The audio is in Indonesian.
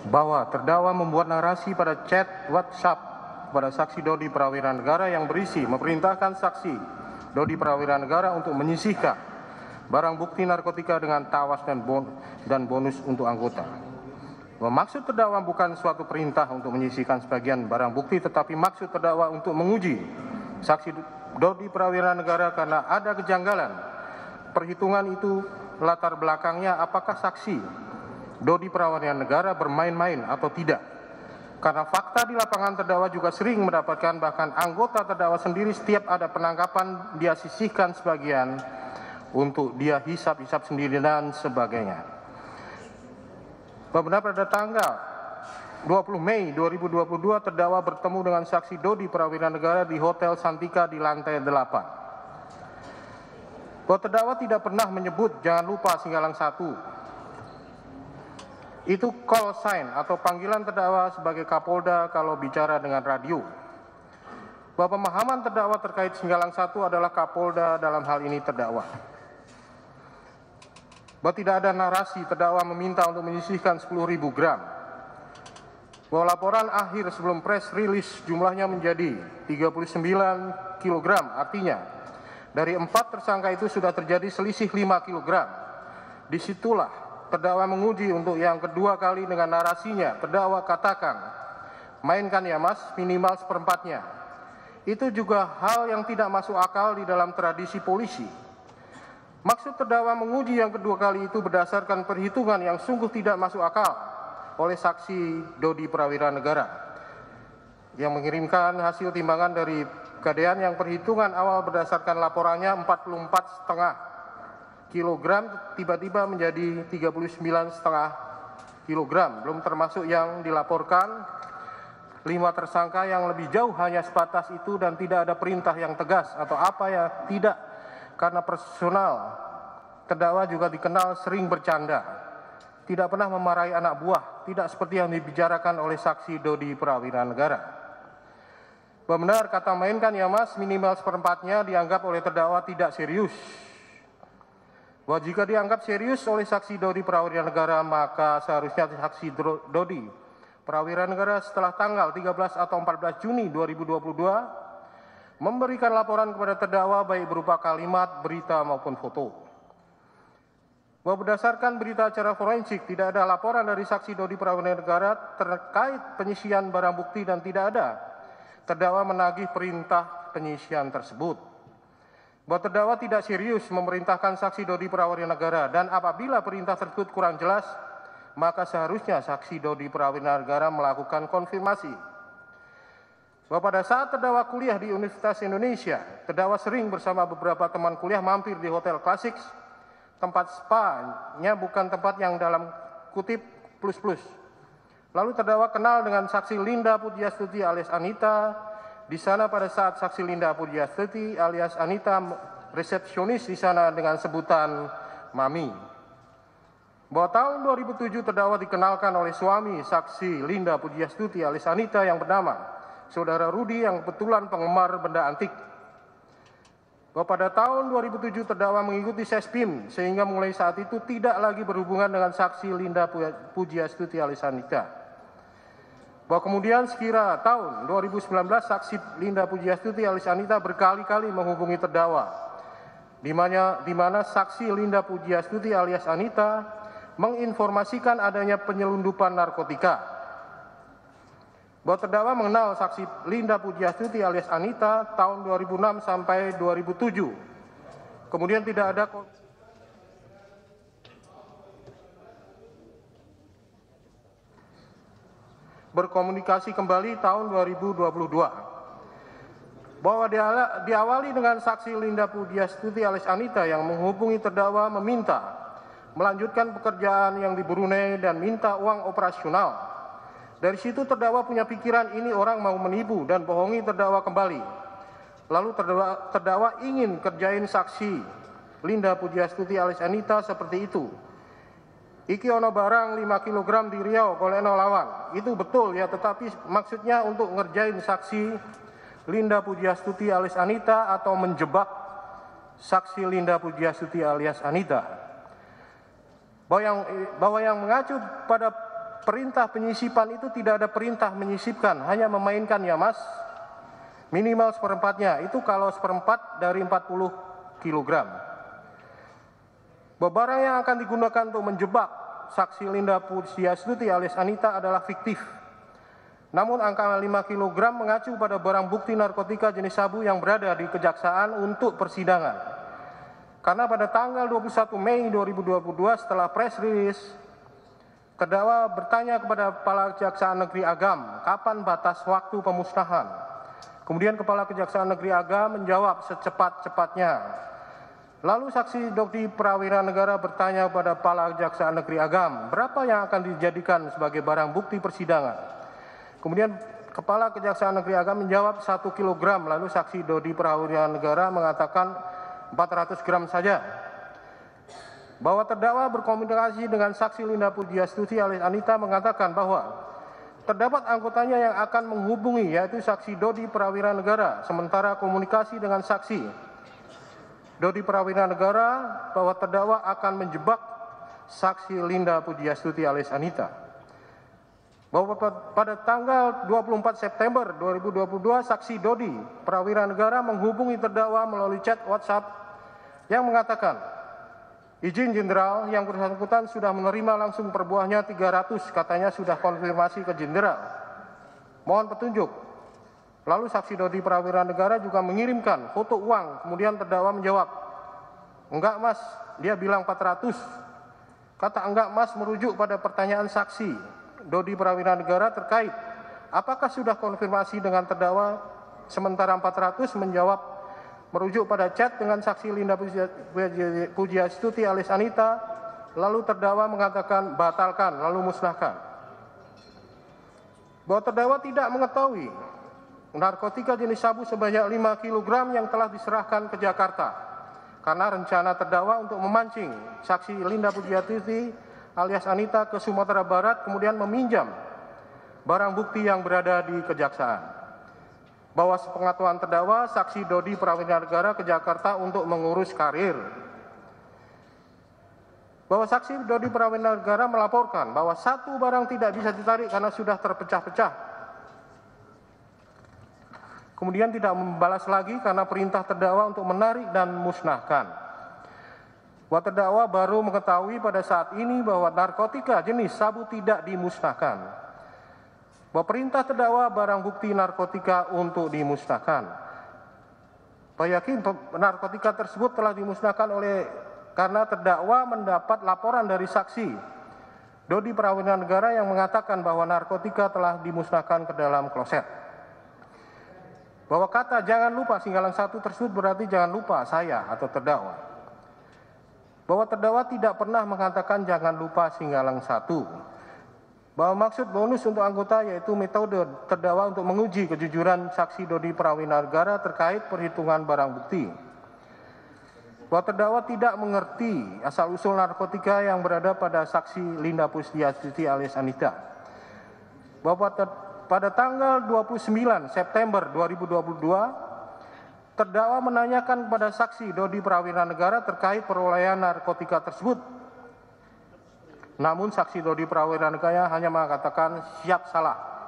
bahwa terdakwa membuat narasi pada chat WhatsApp kepada saksi Dodi Prawira Negara yang berisi memerintahkan saksi Dodi Prawira Negara untuk menyisihkan barang bukti narkotika dengan tawas dan bonus untuk anggota. Maksud terdakwa bukan suatu perintah untuk menyisihkan sebagian barang bukti, tetapi maksud terdakwa untuk menguji saksi Dodi Prawira Negara karena ada kejanggalan. Perhitungan itu latar belakangnya apakah saksi Dodi Prawira Negara bermain-main atau tidak. Karena fakta di lapangan terdakwa juga sering mendapatkan, bahkan anggota terdakwa sendiri setiap ada penangkapan dia sisihkan sebagian untuk dia hisap-hisap sendiri dan sebagainya. Benar pada tanggal 20 Mei 2022 terdakwa bertemu dengan saksi Dodi Prawira Negara di Hotel Santika di lantai 8. Bahwa terdakwa tidak pernah menyebut jangan lupa Singgalang 1. Itu call sign atau panggilan terdakwa sebagai Kapolda kalau bicara dengan radio. Bahwa pemahaman terdakwa terkait Singgalang 1 adalah Kapolda dalam hal ini terdakwa. Bahwa tidak ada narasi terdakwa meminta untuk menyisihkan 10.000 gram. Bahwa laporan akhir sebelum press release jumlahnya menjadi 39 kg, artinya dari 4 tersangka itu sudah terjadi selisih 5 kg. Disitulah terdakwa menguji untuk yang kedua kali dengan narasinya. Terdakwa katakan, mainkan ya mas, minimal seperempatnya. Itu juga hal yang tidak masuk akal di dalam tradisi polisi. Maksud terdakwa menguji yang kedua kali itu berdasarkan perhitungan yang sungguh tidak masuk akal oleh saksi Dodi Prawira Negara yang mengirimkan hasil timbangan dari Pegadaian yang perhitungan awal berdasarkan laporannya 44,5 kilogram tiba-tiba menjadi 39,5 kilogram, belum termasuk yang dilaporkan 5 tersangka yang lebih jauh hanya sebatas itu dan tidak ada perintah yang tegas atau apa ya, tidak, karena personal terdakwa juga dikenal sering bercanda, tidak pernah memarahi anak buah, tidak seperti yang dibicarakan oleh saksi Dodi Prawira Negara. Benar kata mainkan ya mas, minimal seperempatnya dianggap oleh terdakwa tidak serius. Bahwa jika dianggap serius oleh saksi Dodi Prawira Negara, maka seharusnya saksi Dodi Prawira Negara setelah tanggal 13 atau 14 Juni 2022 memberikan laporan kepada terdakwa baik berupa kalimat, berita maupun foto. Bahwa berdasarkan berita acara forensik tidak ada laporan dari saksi Dodi Prawira Negara terkait penyisian barang bukti dan tidak ada terdakwa menagih perintah penyisian tersebut. Bahwa terdakwa tidak serius memerintahkan saksi Dodi Prawira Negara dan apabila perintah tersebut kurang jelas, maka seharusnya saksi Dodi Prawira Negara melakukan konfirmasi. Bahwa pada saat terdakwa kuliah di Universitas Indonesia, terdakwa sering bersama beberapa teman kuliah mampir di Hotel Klasik, tempat spa-nya bukan tempat yang dalam kutip plus-plus. Lalu terdakwa kenal dengan saksi Linda Pujiastuti alias Anita. Di sana pada saat saksi Linda Pujiastuti alias Anita resepsionis di sana dengan sebutan Mami. Bahwa tahun 2007 terdakwa dikenalkan oleh suami saksi Linda Pujiastuti alias Anita yang bernama Saudara Rudi yang kebetulan penggemar benda antik. Bahwa pada tahun 2007 terdakwa mengikuti Sespim sehingga mulai saat itu tidak lagi berhubungan dengan saksi Linda Pujiastuti alias Anita. Bahwa kemudian sekira tahun 2019 saksi Linda Pujiastuti alias Anita berkali-kali menghubungi terdakwa, di mana saksi Linda Pujiastuti alias Anita menginformasikan adanya penyelundupan narkotika. Bahwa terdakwa mengenal saksi Linda Pujiastuti alias Anita tahun 2006 sampai 2007. Kemudian tidak ada berkomunikasi kembali tahun 2022. Bahwa diawali dengan saksi Linda Pujiastuti alias Anita yang menghubungi terdakwa meminta melanjutkan pekerjaan yang di Brunei dan minta uang operasional. Dari situ terdakwa punya pikiran ini orang mau menipu dan bohongi terdakwa kembali. Lalu terdakwa ingin kerjain saksi Linda Pujiastuti alias Anita seperti itu. Iki ono barang 5 kg di Riau golekno lawan. Itu betul ya, tetapi maksudnya untuk ngerjain saksi Linda Pujiastuti alias Anita atau menjebak saksi Linda Pujiastuti alias Anita. Bahwa yang mengacu pada perintah penyisipan itu tidak ada perintah menyisipkan, hanya memainkan ya mas. Minimal seperempatnya, itu kalau seperempat dari 40 kilogram. Bahwa barang yang akan digunakan untuk menjebak saksi Linda Pujiastuti alias Anita adalah fiktif. Namun angka 5 kg mengacu pada barang bukti narkotika jenis sabu yang berada di kejaksaan untuk persidangan. Karena pada tanggal 21 Mei 2022 setelah press release, terdakwa bertanya kepada Kepala Kejaksaan Negeri Agam, kapan batas waktu pemusnahan? Kemudian Kepala Kejaksaan Negeri Agam menjawab secepat-cepatnya. Lalu saksi Dodi Prawira Negara bertanya kepada Kepala Kejaksaan Negeri Agam, berapa yang akan dijadikan sebagai barang bukti persidangan? Kemudian Kepala Kejaksaan Negeri Agam menjawab 1 kg, lalu saksi Dodi Prawira Negara mengatakan 400 gram saja. Bahwa terdakwa berkomunikasi dengan saksi Linda Pujiastuti alias Anita mengatakan bahwa terdapat anggotanya yang akan menghubungi, yaitu saksi Dodi Prawira Negara, sementara komunikasi dengan saksi Dodi Prawira Negara bahwa terdakwa akan menjebak saksi Linda Pujiastuti alias Anita. Bahwa pada tanggal 24 September 2022 saksi Dodi Prawira Negara menghubungi terdakwa melalui chat WhatsApp yang mengatakan, izin jenderal, yang bersangkutan sudah menerima langsung per buahnya 300, katanya sudah konfirmasi ke jenderal. Mohon petunjuk. Lalu saksi Dodi Prawira Negara juga mengirimkan foto uang, kemudian terdakwa menjawab, enggak mas, dia bilang 400. Kata enggak mas merujuk pada pertanyaan saksi Dodi Prawira Negara terkait apakah sudah konfirmasi dengan terdakwa, sementara 400 menjawab merujuk pada chat dengan saksi Linda Pujiastuti alias Anita, lalu terdakwa mengatakan batalkan lalu musnahkan. Bahwa terdakwa tidak mengetahui narkotika jenis sabu sebanyak 5 kg yang telah diserahkan ke Jakarta karena rencana terdakwa untuk memancing saksi Linda Pujiastuti alias Anita ke Sumatera Barat, kemudian meminjam barang bukti yang berada di kejaksaan. Bahwa sepengetahuan terdakwa, saksi Dodi Prawira Negara ke Jakarta untuk mengurus karir. Bahwa saksi Dodi Prawira Negara melaporkan bahwa satu barang tidak bisa ditarik karena sudah terpecah-pecah. Kemudian tidak membalas lagi karena perintah terdakwa untuk menarik dan musnahkan. Bahwa terdakwa baru mengetahui pada saat ini bahwa narkotika jenis sabu tidak dimusnahkan. Bahwa perintah terdakwa barang bukti narkotika untuk dimusnahkan. Bahwa yakin narkotika tersebut telah dimusnahkan karena terdakwa mendapat laporan dari saksi Dodi Prawira Negara yang mengatakan bahwa narkotika telah dimusnahkan ke dalam kloset. Bahwa kata jangan lupa singgalan 1 tersebut berarti jangan lupa saya atau terdakwa. Bahwa terdakwa tidak pernah mengatakan jangan lupa singgalan 1. Bahwa maksud bonus untuk anggota yaitu metode terdakwa untuk menguji kejujuran saksi Dodi Prawira Negara terkait perhitungan barang bukti. Bahwa terdakwa tidak mengerti asal-usul narkotika yang berada pada saksi Linda Pujiastuti alias Anita. Bahwa pada tanggal 29 September 2022, terdakwa menanyakan kepada saksi Dodi Prawira Negara terkait perolehan narkotika tersebut. Namun saksi Dodi Prawira Negara hanya mengatakan siap salah.